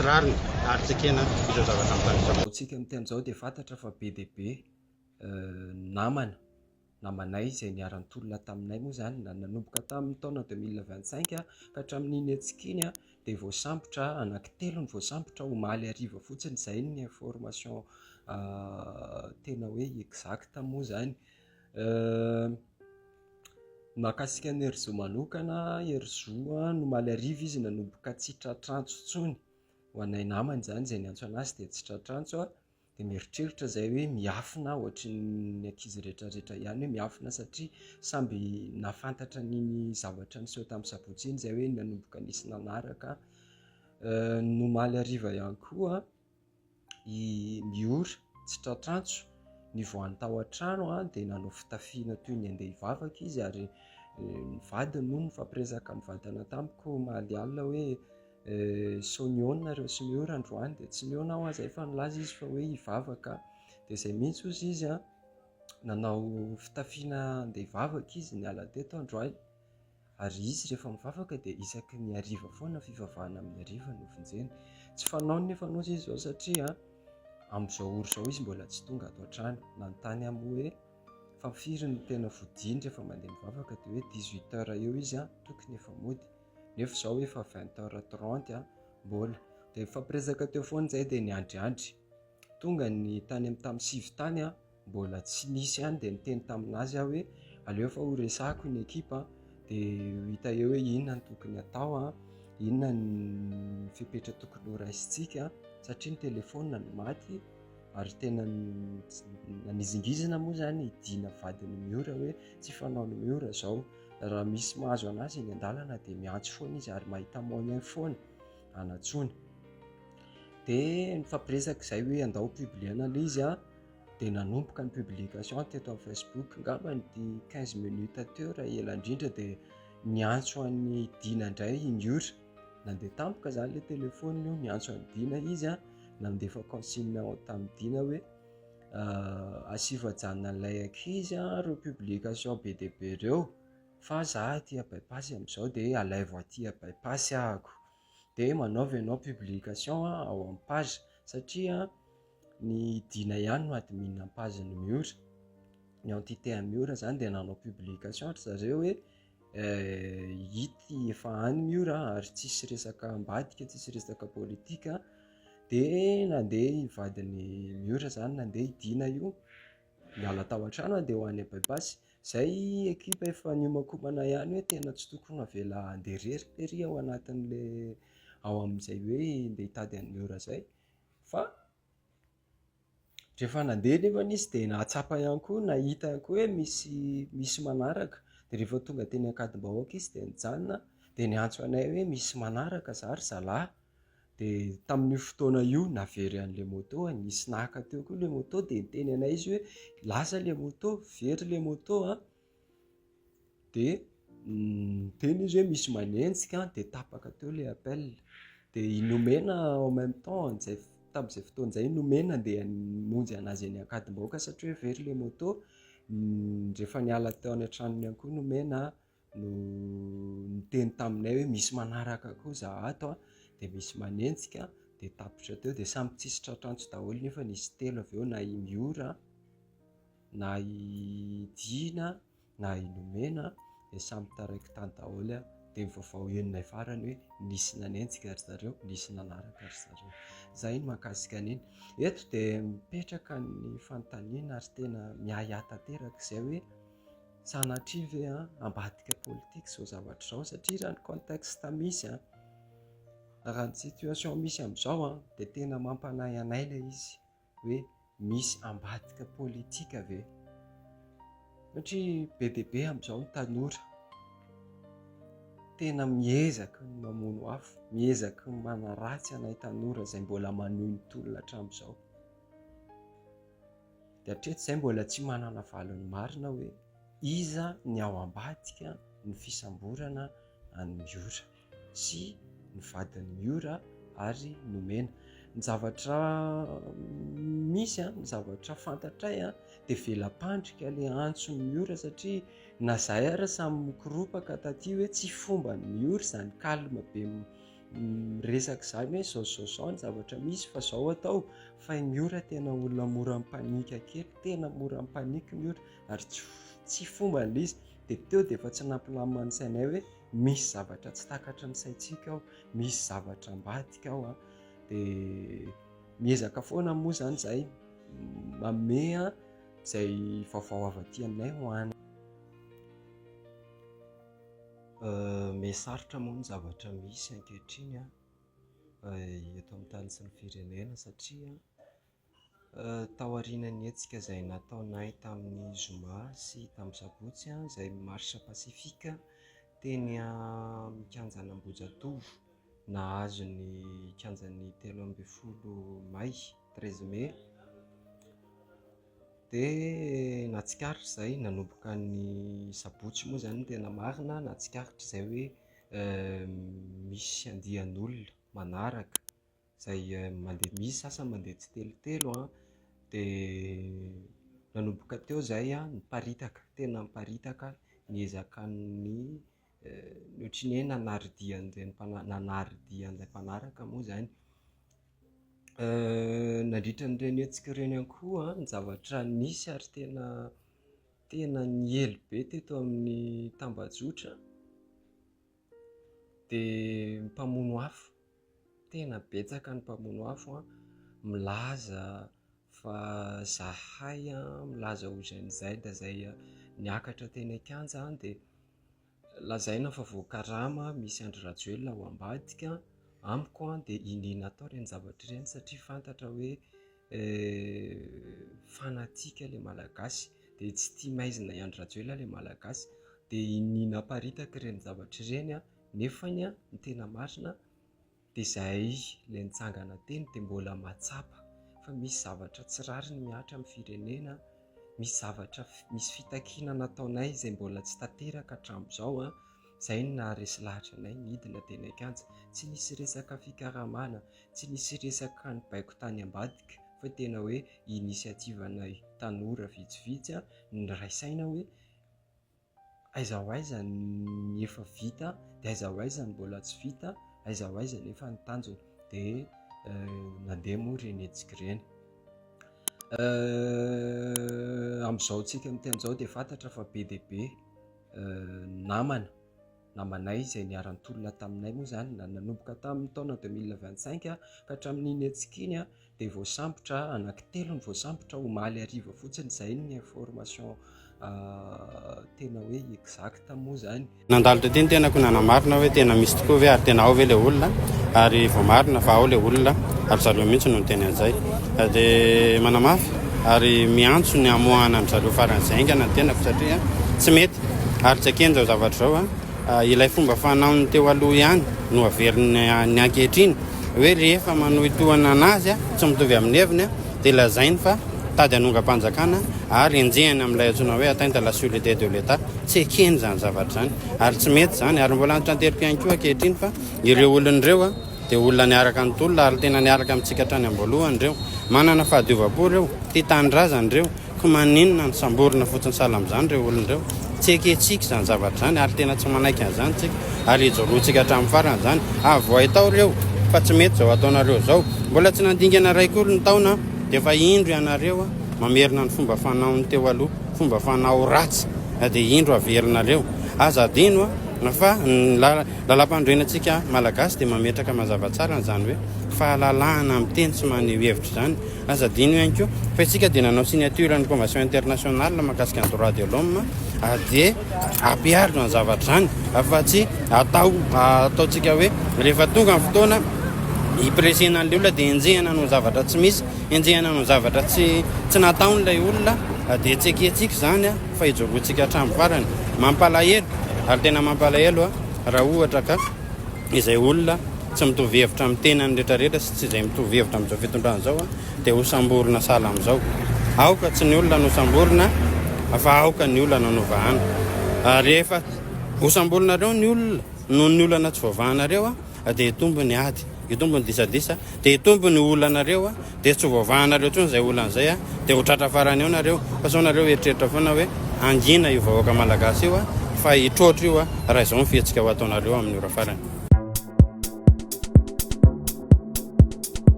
tsy rariny ary tsekena ireo zavatra mitanisa. Tsika amin'izao dia fantatra fa be dia be namanay izay niara-tolona taminay moa zany nanomboka tamin'ny taona 2025 ka hatramin'iny etsikiny dia voasambotra anankitelo ny voasambotra omaly ariva fotsiny. Izay ny information tena hoe exact moa zany. Mahakasika ny Herzog manokana, Herzog no omaly ariva izy nanomboka tsy tratrantso intsony ho anay namany zany izay niantso anazy dia tsy tratrantso dia mieritreritra zay hoe miafina ohatry ny ankizy rehetrarehetra ihany hoe miafina satria samby nafantatra niny zavatra niseho tamin'ny sabotsy iny zay hoe nanomboka nisy nanaraka. Nomaly ariva ihany koa i Miora tsy tratrantso ny voany tao an-trano dia nanao fitafiana toy ny andeha hivavaka izy ary ny vadiny no nifampiresaka mivantana tamiko maly alina hoe soniona reo sy Miora androany dia tsy miona aho zay fa nilaza izy fa hoe hivavaka dia izay mihitsy ozy izy nanao fitafiana andeha hivavaka izy niala teto androany ary izy rehefa mivavaka dia isaky ny ariva foana fivavahana amin'ny ariva no vonjeny. Tsy fanao nefa izy zao satria amin'izao oro zao izy mbola tsy tonga ato an-trano nanontany amin'ny hoe fa firy ny tena vodiny rehefa mandeha mivavaka dia hoe 18 heures eo izy tokony efa mody nefa zao efa 20h30 mbola dia fampiresaka teo foana zay dia niandriandry tonga ny tany amin'ny tamin'ny sivy tany mbola tsy nisy dia niteny taminazy hoe aleo fa ho resako ny ekipa dia hita eo hoe inona ny tokony atao inona ny fipetra tokony ho raisintsika satria ny telefona ny maty ary tena nanizingizina moa zany idina vadiny Miora hoe tsy fanao ny Miora zao raha misy mahazo anazy eny an-dalana dia miantso foana izy ary mahita moyen foana anatsony dia nifampiresaka izay hoe andao publiana ilay izy dia nanomboka ny publication teto amin'ny Facebook ngamba ny 15 minutes teo raha ela indrindra dia niantso an'ny dina indray i Miora nandeha tampoka zany ilay telefona io niantso an'ny dina izy nandefa consigne tamin'ny dina hoe asivajanona ilay ankizy reo publication be dia be reo fa zaho tia bypassy amin'izao dia alaivo aty bypassy ahako dia manaovy ianao publication ao amin'ny page satria ny dina ihany no admin amin'ny page ny Miora ny entité amin'ny Miora zany dia nanao publication ry zareo hoe hity efa any Miora ary tsisy resaka ambadika tsisy resaka politika dia nandeha hivadiny Miora zany nandeha hidina io miala tao an-trano dia ho any bypassy zay ekipa efa niomakomana ihany hoe tena tsy tokony avela andeha rery ao anatin'le ao amin'izay hoe ndeha hitady an'ny Miora zay fa rehefa nandeha nefa izy dia nahatsapa ihany koa nahita ihany koa hoe misy manaraka dia rehefa tonga teny Ankadimbahoaka izy dia nijanona dia niantso anay hoe misy manaraka zary zalahy dia tamin'io fotoana io navery an'ilay moto nisy nahaka teo koa ilay moto dia niteny anay izy hoe lasa ilay moto very ilay moto dia teny izy hoe misy manenjika dia tapaka teo ilay appel dia inomena en même temps tamin'izay fotoana izay nomena dia monjy anazy any Ankadimbahoaka satria hoe very ilay moto rehefa niala teo any an-tranony ihany koa nomena no niteny taminay hoe misy manaraka koa zahato dia misy manenjika dia tapitra teo dia samy tsisy tratrantso daholo nefa nisy telo avy eo na i Miora na i Dina na i Nomena dia samy taraiky tany daholo dia mivaovao enonay farany hoe nisy nanenjika ry zareo nisy nanaraka ry zareo zay ny mahakasika an'iny eto dia mipetraka ny fanontaniana ary tena miahiahy tanteraka izay hoe sanatria ve ambadika politika izao zavatra izao satria raha ny contexte misy raha ny situation misy amin'izao dia tena mampanahy anay ilay izy hoe misy ambadika politika ve satria be dia be amin'izao ny tanora tena miezaka ny mamono afo miezaka ny manaratsy anay tanora izay mbola manohy ny tolona hatramin'izao dia hatreto izay mbola tsy manana valiny marina hoe iza ny ao ambadika ny fisamborana any Miora sy ny vadiny Miora ary Nomena ny zavatra misy ny zavatra fantatray dia velam-pandrika ilay antson'ny Miora satria na zay ary samy mikoropaka taty hoe tsy fomba ny Miora izany kalma be resaka izany hoe zaozao ny zavatra misy fa zao atao fa ny ora tena olona mora mipanika kely, tena mora mipanika ny ora ary tsy fomba n'izy dia teo dia efa tsy nampilamina ny sainay hoe misy zavatra tsy takatra ny saintsika ao, misy zavatra ambadika ao dia miezaka foana moa zany zahay mamea izay vaovao avy aty aminay ho any. Mihasarotra moa ny zavatra misy ankehitriny eto amin'ny tany sy ny firenena satria tao aorianany hetsika izay nataonay tamin'ny zoma sy tamin'ny sabotsy izay marsha pasifika teny mikanjana Ambohijatovo nahazo ny kianjan'ny 13 May 13 Mai dia natsikaritra izay nanomboka ny sabotsy moa izany tena marina, natsikaritra izay hoe misy andian'olona manaraka izay mandeha, misy sasany mandeha tsy telotelo dia nanomboka teo izay niparitaka, tena niparitaka niezaka ny ohatran'ny hoe nanaridian'ilay mpanaraka moa izany. Nandritra n'ireny hetsika ireny ihany koa ny zavatra nisy ary tena niely be teto amin'ny Tambajotra dia mpamono afo, tena betsaka ny mpamono afo milaza fa zahay milaza Ozain'izay izay niakatra teny Akanja dia lazaina fa voakarama misy Andry Rajoelina ao ambadika amiko dia inona atao ireny zavatra ireny satria fantatra hoe fanatika ilay malagasy dia tsy tia maizina i Andry Rajoelina ilay malagasy dia inona aparitaka ireny zavatra ireny nefany ny tena marina dia izahay ilay nitsangana teny dia mbola matsapa fa misy zavatra tsy rariny miatra amin'ny firenena, misy zavatra, misy fitakiana nataonay izay mbola tsy tanteraka hatramin'izao izay no naharesy lahatra anay nidina teny Akanja. Tsy nisy resaka fikaramana, tsy nisy resaka ny baiko tany ambadika fa tena hoe inisiativanay tanora vitsivitsy niraisaina hoe aiza ho aiza ny efa vita dia aiza ho aiza ny mbola tsy vita, aiza ho aiza nefa ny tanjona dia nandeha moa ireny hetsika ireny. Amin'izao tsika miteny izao dia fantatra fa be dia be namanay izay niara-nitolona taminay moa izany nanomboka tamin'ny taona 2025 ka hatramin'iny hetsika iny dia voasambotra anankitelo ny voasambotra omaly hariva fotsiny, izay ny information tena hoe exact moa izany. Nandalo teny tena koa nanamarina hoe tena misy tokoa hoe ary tena ao ve ilay olona ary vao marina fa ao ilay olona ary zareo mihitsy no teny an'izay dia manamafy ary miantso ny amoahana amin'izareo faran'izay aingana tenako satria tsy mety ary tsy akeny zao zavatra zao ilay fomba fanaony teo aloha ihany no averin'ny ankehitriny hoe rehefa manohitohana anazy tsy mitovy amin'ny heviny dia lazainy fa tady hanonga-panjakana ary enjehany amin'ilay antsoina hoe atteinte la sûreté de l'État. Tsy ekeny zany zavatra zany ary tsy mety zany ary mbola antanteraka ihany koa ankehitriny fa ireo olon'ireo dia olona niaraka ny tolona ary tena niaraka amintsika hatrany am-boalohany ireo, manana fahadiova-po ireo, tia tanindrazana ireo, ko maninona ny samborina fotsiny sala amin'izany ireo olon'ireo. Tsy ekentsika zany zavatra zany ary tena tsy manaiky an'izany tsika ary ijoroantsika hatramin'ny farany zany avoay tao ireo fa tsy mety zao ataonareo zao, mbola tsy nandingana raik'olo ny taona dia efa indro ianareo mamerina ny fomba fanaony teo aloha, fomba fanao ratsy dia indro averinareo aza adino fa lalam-pandroenantsika malagasy dia mametraka mazava tsara n'izany hoe fahalalahana amin'ny teny tsy maneho hevitra zany. Aza adino ihany koa fa isika dia nanao signature ny convention internationale mahakasika ny droit de l'homme dia ampiharina ny zavatra zany fa tsy ataontsika hoe rehefa tonga ny fotoana hipresena an'ilay olona dia enjehana no zavatra tsy misy, enjehana no zavatra tsy nataon'ilay olona dia tsy ekentsika zany fa ijoroantsika hatramin'ny farany. Mampalahelo ary tena mampalahelo raha ohatra ka izay olona tsy mitovy hevitra amin'ny tenany rehetrarehetra sy tsy izay mitovy hevitra amin'izao fitondrana zao dia hosamborina sala amin'izao. Aoka tsy ny olona no samborina fa aoka ny olona nanovahana. Rehefa hosamborinareo ny olona no ny olana tsy voavahanareo dia itombony ady, itombony disadisa dia itombony olanareo dia tsy voavahanareo intsony izay olan'izay dia ho tratra farany eo nareo fa sao nareo eritreritra foana hoe angina io vahoaka malagasy io fa hitrotro io raha izao ny fihetsika ho ataonareo amin'ny ora farany.